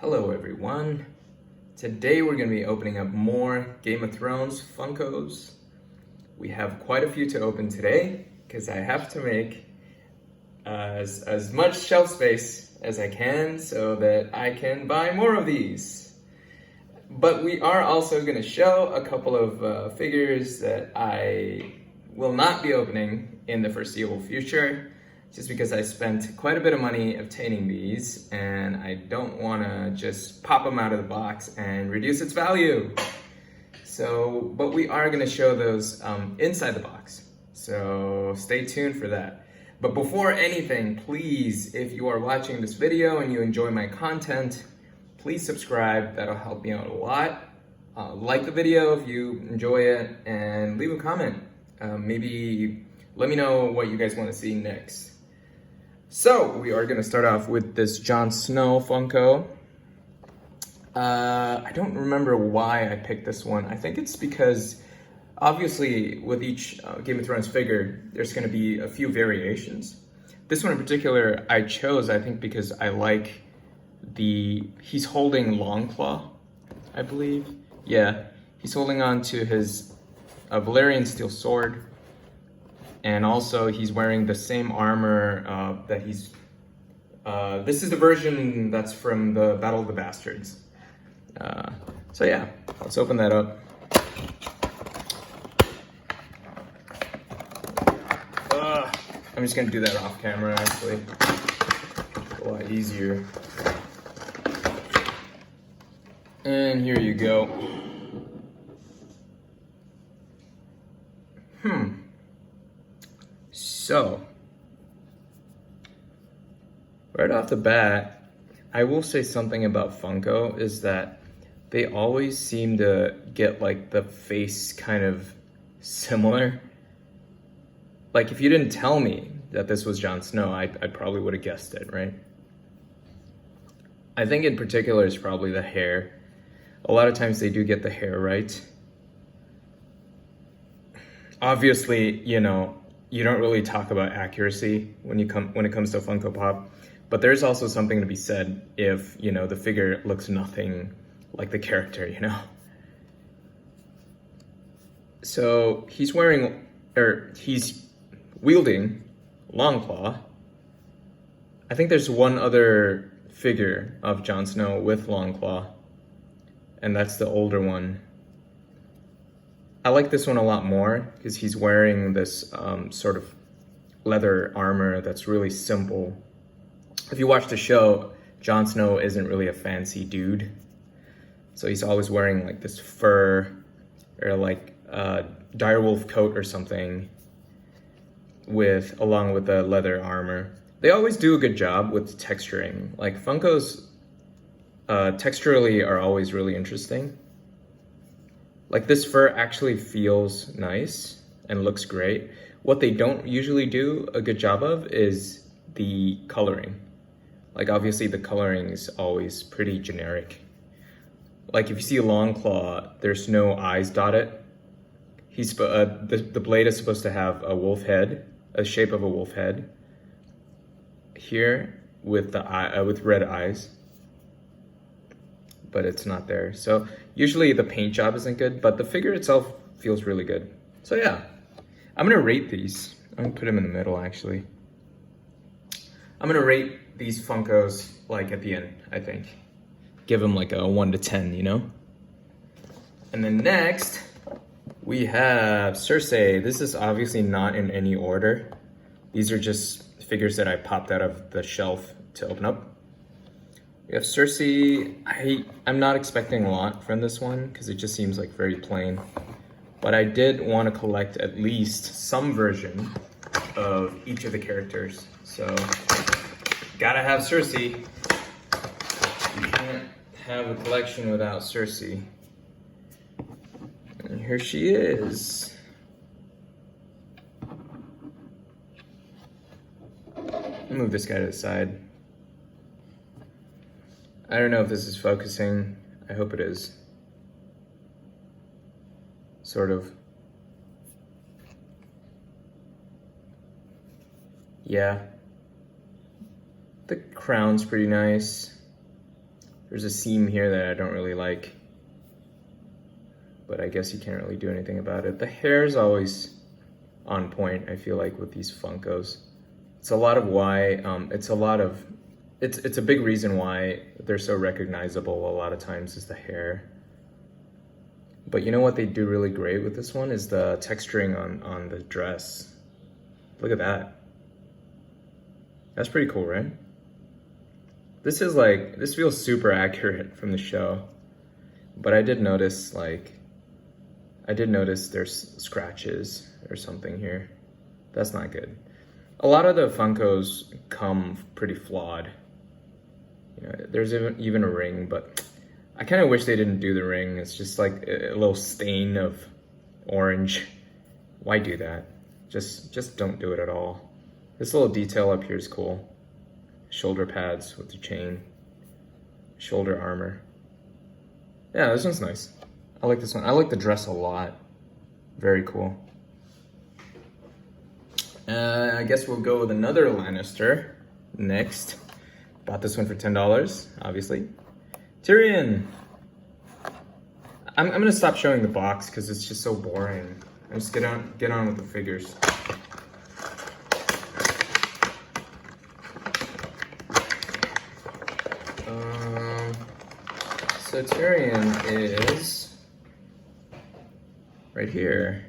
Hello everyone. Today we're going to be opening up more Game of Thrones Funkos. We have quite a few to open today because I have to make as much shelf space as I can so that I can buy more of these. But we are also going to show a couple of figures that I will not be opening in the foreseeable future, just because I spent quite a bit of money obtaining these and I don't want to just pop them out of the box and reduce its value. But we are going to show those inside the box, so stay tuned for that. But before anything, please, if you are watching this video and you enjoy my content, please subscribe. That'll help me out a lot. Like the video if you enjoy it and leave a comment. Maybe let me know what you guys want to see next. So we are going to start off with this Jon Snow Funko. I don't remember why I picked this one. I think it's because obviously with each Game of Thrones figure, there's going to be a few variations. This one in particular I chose, I think, because I like he's holding Longclaw, I believe. Yeah, he's holding on to his Valyrian steel sword. And also he's wearing the same armor that this is the version that's from the Battle of the Bastards. So yeah, let's open that up. I'm just gonna do that off camera actually. A lot easier. And here you go. So, right off the bat, I will say something about Funko is that they always seem to get like the face kind of similar. Like if you didn't tell me that this was Jon Snow, I probably would have guessed it, right? I think in particular it's probably the hair. A lot of times they do get the hair right. Obviously, you know, you don't really talk about accuracy when it comes to Funko Pop, but there's also something to be said if, you know, the figure looks nothing like the character, you know? So he's wielding Longclaw. I think there's one other figure of Jon Snow with Longclaw, and that's the older one. I like this one a lot more because he's wearing this sort of leather armor that's really simple. If you watch the show, Jon Snow isn't really a fancy dude. So he's always wearing like this fur or like a direwolf coat or something along with the leather armor. They always do a good job with texturing. Like Funkos texturally are always really interesting. Like this fur actually feels nice and looks great. What they don't usually do a good job of is the coloring. Like obviously the coloring is always pretty generic. Like if you see a Longclaw, there's no eyes dotted. The blade is supposed to have a wolf head, a shape of a wolf head. Here with with red eyes. But it's not there. So usually the paint job isn't good, but the figure itself feels really good. So yeah, I'm gonna rate these. I'm gonna put them in the middle actually. I'm gonna rate these Funkos like at the end, I think. Give them like a 1 to 10, you know? And then next, we have Cersei. This is obviously not in any order. These are just figures that I popped out of the shelf to open up. We have Cersei. I'm not expecting a lot from this one because it just seems like very plain. But I did want to collect at least some version of each of the characters. So, gotta have Cersei. You can't have a collection without Cersei. And here she is. I'll move this guy to the side. I don't know if this is focusing. I hope it is. Sort of. Yeah. The crown's pretty nice. There's a seam here that I don't really like, but I guess you can't really do anything about it. The hair's always on point, I feel like, with these Funkos. It's a lot of why, it's a big reason why they're so recognizable a lot of times is the hair. But you know what they do really great with this one is the texturing on the dress. Look at that. That's pretty cool, right? This feels super accurate from the show. But I did notice there's scratches or something here. That's not good. A lot of the Funkos come pretty flawed. You know, there's even a ring, but I kind of wish they didn't do the ring. It's just like a little stain of orange. Why do that? Just don't do it at all. This little detail up here is cool. Shoulder pads with the chain. Shoulder armor. Yeah, this one's nice. I like this one. I like the dress a lot. Very cool. I guess we'll go with another Lannister next. Bought this one for $10, obviously. Tyrion. I'm gonna stop showing the box because it's just so boring. I just get on with the figures. So Tyrion is right here.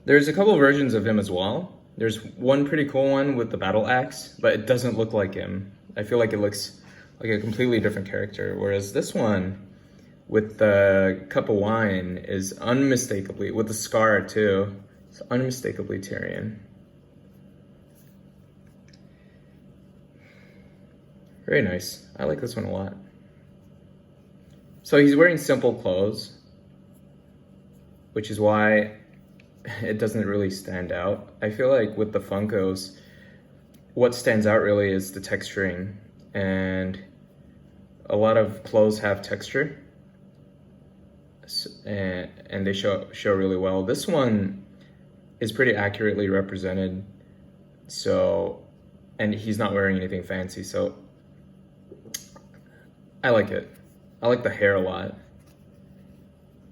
There's a couple versions of him as well. There's one pretty cool one with the battle axe, but it doesn't look like him. I feel like it looks like a completely different character, whereas this one with the cup of wine is unmistakably, with the scar too, it's unmistakably Tyrion. Very nice. I like this one a lot. So he's wearing simple clothes, which is why it doesn't really stand out. I feel like with the Funkos, what stands out really is the texturing, and a lot of clothes have texture, and they show really well. This one is pretty accurately represented, so, and he's not wearing anything fancy, so I like it. I like the hair a lot.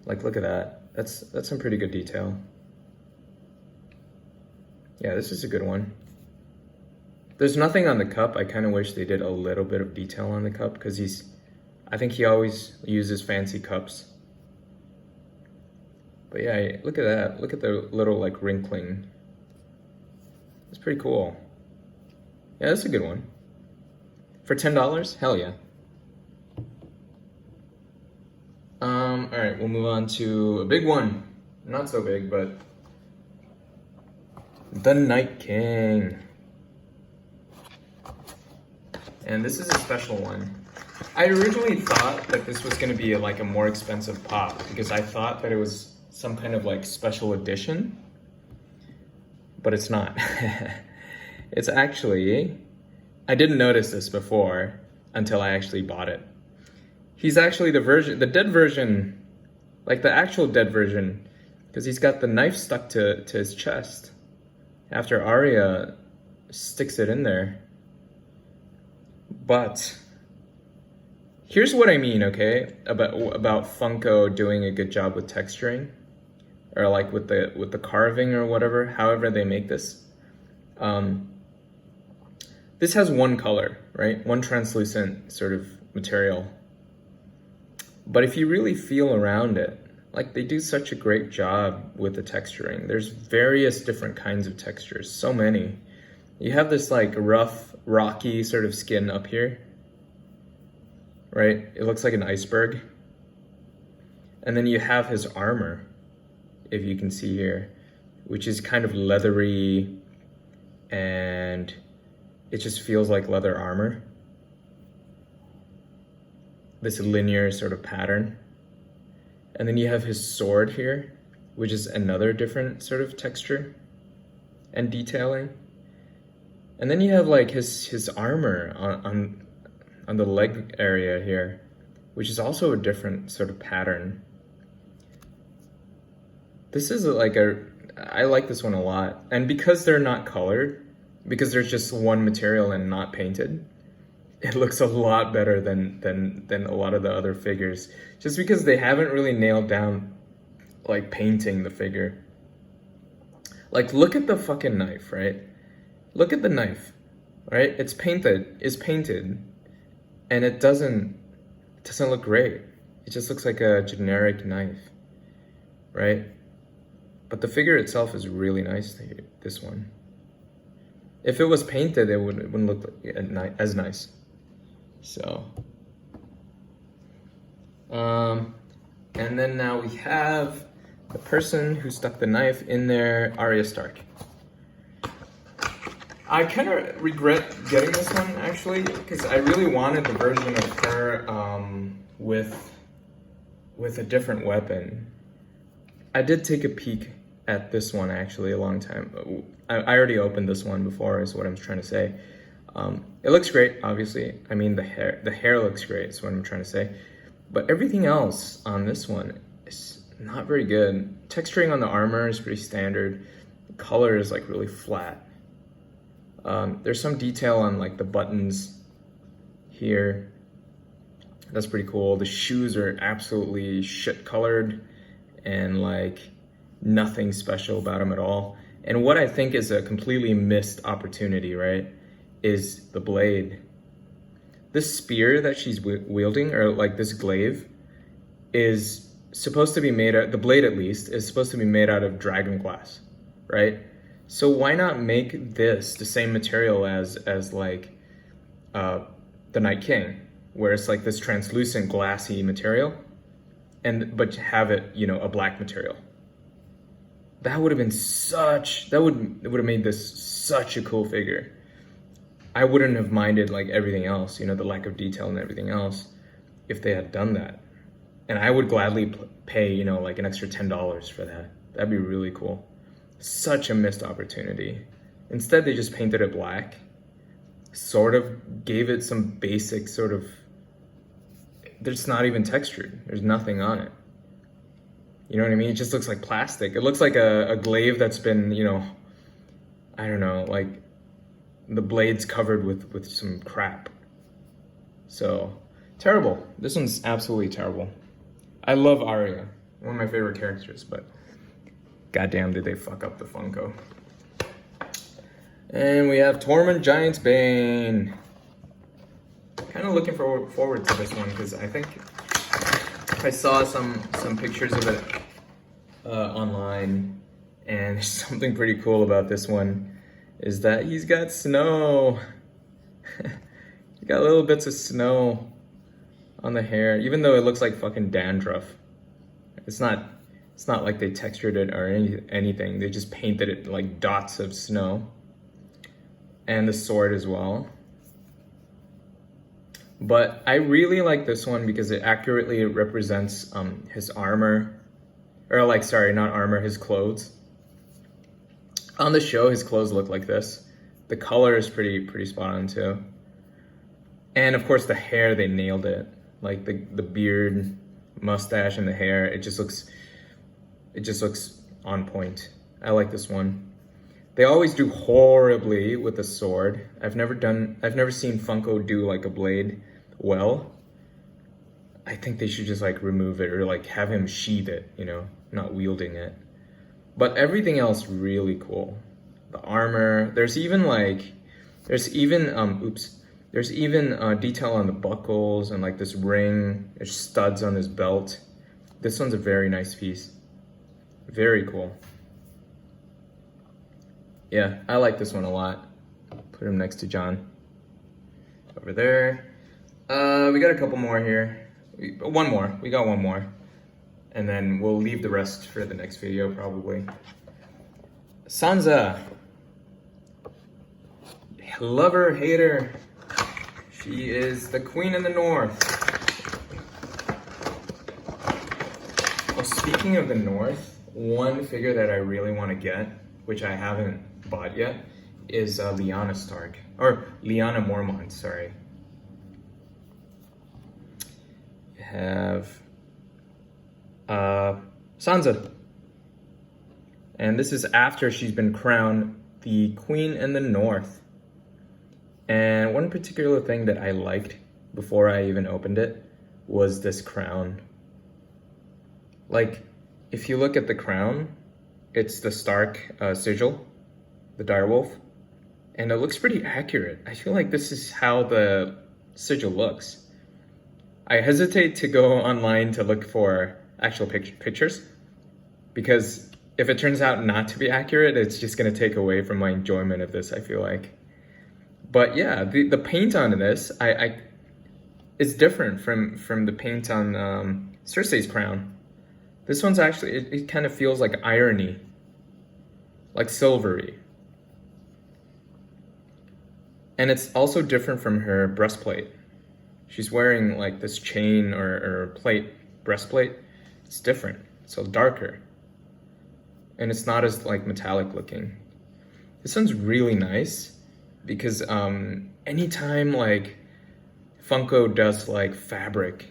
Like, look at that. That's some pretty good detail. Yeah, this is a good one. There's nothing on the cup. I kind of wish they did a little bit of detail on the cup because I think he always uses fancy cups. But yeah, look at that. Look at the little like wrinkling. It's pretty cool. Yeah, that's a good one. For $10? Hell yeah. All right, we'll move on to a big one. Not so big, but the Night King. And this is a special one. I originally thought that this was gonna be like a more expensive pop because I thought that it was some kind of like special edition, but it's not. It's actually, I didn't notice this before until I actually bought it. He's actually the dead version, like the actual dead version, because he's got the knife stuck to his chest after Arya sticks it in there. But here's what I mean, okay, about Funko doing a good job with texturing, or like with the carving or whatever, however they make this. This has one color, right? One translucent sort of material. But if you really feel around it, like they do such a great job with the texturing. There's various different kinds of textures, so many. You have this like rough, rocky sort of skin up here, right? It looks like an iceberg. And then you have his armor, if you can see here, which is kind of leathery, and it just feels like leather armor. This linear sort of pattern. And then you have his sword here, which is another different sort of texture and detailing. And then you have like his armor on the leg area here, which is also a different sort of pattern. This is like I like this one a lot. And because they're not colored, because there's just one material and not painted, it looks a lot better than a lot of the other figures, just because they haven't really nailed down like painting the figure. Like, look at the fucking knife, right? Look at the knife, right? It's painted, and it doesn't look great. It just looks like a generic knife, right? But the figure itself is really nice. This one. If it was painted, it wouldn't look as nice. So, and then now we have the person who stuck the knife in there, Arya Stark. I kind of regret getting this one, actually, because I really wanted the version of her with a different weapon. I did take a peek at this one, actually, a long time. I already opened this one before, is what I'm trying to say. It looks great, obviously. I mean, the hair looks great, is what I'm trying to say. But everything else on this one is not very good. Texturing on the armor is pretty standard. The color is like really flat. There's some detail on like the buttons here. That's pretty cool. The shoes are absolutely shit colored and like nothing special about them at all. And what I think is a completely missed opportunity, right, is the blade. This spear that she's wielding, or like this glaive, is supposed to be made out, the blade at least, is supposed to be made out of dragon glass, right? So why not make this the same material as like the Night King, where it's like this translucent glassy material, but have it, you know, a black material. That would have been it would have made this such a cool figure. I wouldn't have minded like everything else, you know, the lack of detail and everything else, if they had done that. And I would gladly pay, you know, like an extra $10 for that. That'd be really cool. Such a missed opportunity. Instead, they just painted it black, sort of gave it some basic sort of, there's not even textured. There's nothing on it. You know what I mean? It just looks like plastic. It looks like a glaive that's been, you know, I don't know, like the blade's covered with some crap. So, terrible. This one's absolutely terrible. I love Arya, one of my favorite characters, but goddamn did they fuck up the Funko. And we have Tormund Giant's Bane. Kind of looking forward to this one, because I think I saw some pictures of it online, and something pretty cool about this one is that he's got snow. He got little bits of snow on the hair, even though it looks like fucking dandruff. It's not like they textured it or anything. They just painted it like dots of snow. And the sword as well. But I really like this one because it accurately represents his armor, or like, sorry, not armor, his clothes. On the show, his clothes look like this. The color is pretty spot on too. And of course the hair, they nailed it. Like the beard, mustache, and the hair, it just looks on point. I like this one. They always do horribly with the sword. I've never seen Funko do like a blade well. I think they should just like remove it or like have him sheath it, you know, not wielding it. But everything else really cool. The armor, there's even detail on the buckles and like this ring. There's studs on his belt. This one's a very nice piece. Very cool. Yeah, I like this one a lot. Put him next to Jon. Over there. We got a couple more here. One more. We got one more. And then we'll leave the rest for the next video, probably. Sansa. Lover, hater. She is the queen in the north. Well, speaking of the north, one figure that I really want to get, which I haven't bought yet, is Lyanna Stark. Or Lyanna Mormont, sorry. You have Sansa. And this is after she's been crowned the Queen in the North. And one particular thing that I liked before I even opened it was this crown. Like, if you look at the crown, it's the Stark sigil, the direwolf, and it looks pretty accurate. I feel like this is how the sigil looks. I hesitate to go online to look for actual pictures, because if it turns out not to be accurate, it's just gonna take away from my enjoyment of this, I feel like. But yeah, the paint on this, it's different from the paint on Cersei's crown. This one's actually, it kind of feels like irony, like silvery. And it's also different from her breastplate. She's wearing like this chain or breastplate. It's different, so darker. And it's not as like metallic looking. This one's really nice because anytime like Funko does like fabric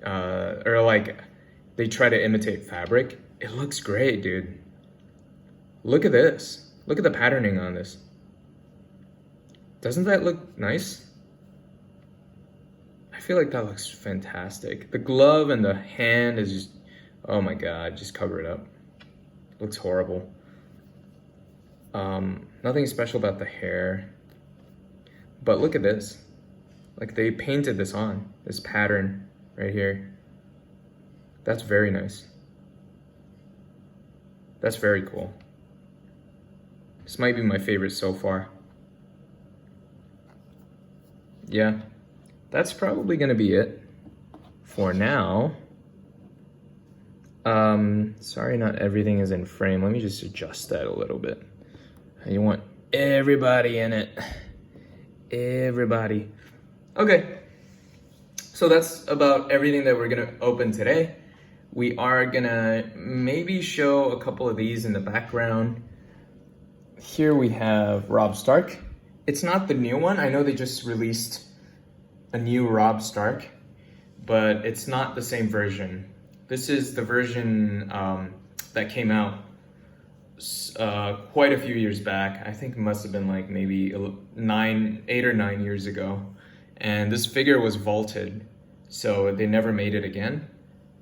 or like they try to imitate fabric, it looks great, dude. Look at this. Look at the patterning on this. Doesn't that look nice? I feel like that looks fantastic. The glove and the hand is just, oh my God, just cover it up. It looks horrible. Nothing special about the hair. But look at this. Like they painted this on, this pattern right here. That's very nice. That's very cool. This might be my favorite so far. Yeah, that's probably gonna be it for now. Sorry, not everything is in frame. Let me just adjust that a little bit. You want everybody in it. Everybody. Okay, so that's about everything that we're gonna open today. We are gonna maybe show a couple of these in the background. Here we have Robb Stark. It's not the new one. I know they just released a new Robb Stark, but it's not the same version. This is the version that came out quite a few years back. I think it must have been like maybe 8 or 9 years ago. And this figure was vaulted, so they never made it again.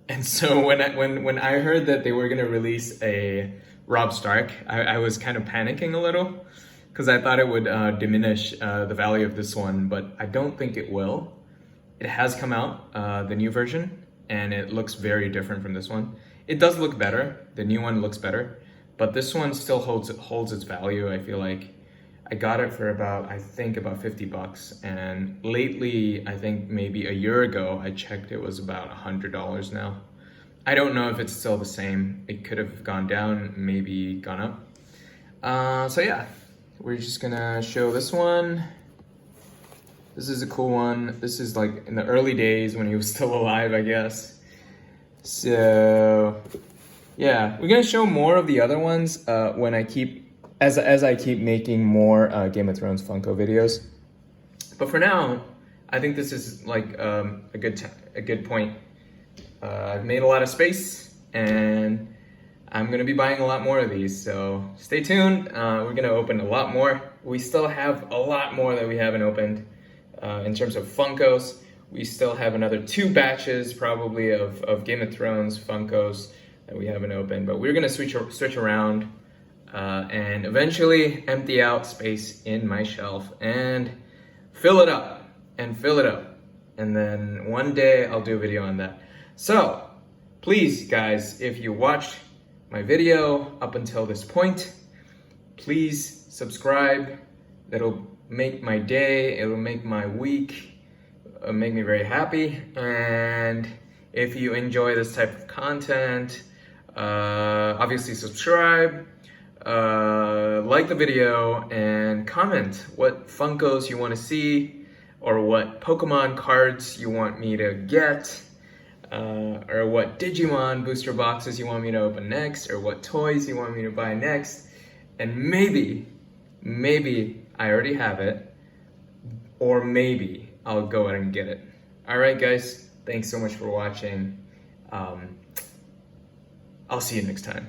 And so when I heard that they were gonna release a Robb Stark, I was kind of panicking a little because I thought it would diminish the value of this one, but I don't think it will. It has come out, the new version, and it looks very different from this one. It does look better. The new one looks better, but this one still holds its value. I feel like I got it for about 50 bucks. And lately, I think maybe a year ago, I checked, it was about $100 now. I don't know if it's still the same. It could have gone down, maybe gone up. So yeah, we're just gonna show this one. This is a cool one. This is like in the early days when he was still alive, I guess. So yeah, we're gonna show more of the other ones when I keep, as I keep making more Game of Thrones Funko videos. But for now, I think this is like a good point. I've made a lot of space, and I'm gonna be buying a lot more of these, so stay tuned. We're gonna open a lot more. We still have a lot more that we haven't opened in terms of Funkos. We still have another 2 batches probably of Game of Thrones Funkos that we haven't opened, but we're gonna switch around and eventually empty out space in my shelf and fill it up. And then one day I'll do a video on that. So please guys, if you watched my video up until this point, please subscribe. That'll make my day, it'll make my week, make me very happy. And if you enjoy this type of content, obviously subscribe, like the video, and comment what Funkos you want to see, or what Pokemon cards you want me to get, or what Digimon booster boxes you want me to open next, or what toys you want me to buy next. And maybe I already have it, or maybe I'll go ahead and get it. All right, guys, thanks so much for watching. I'll see you next time.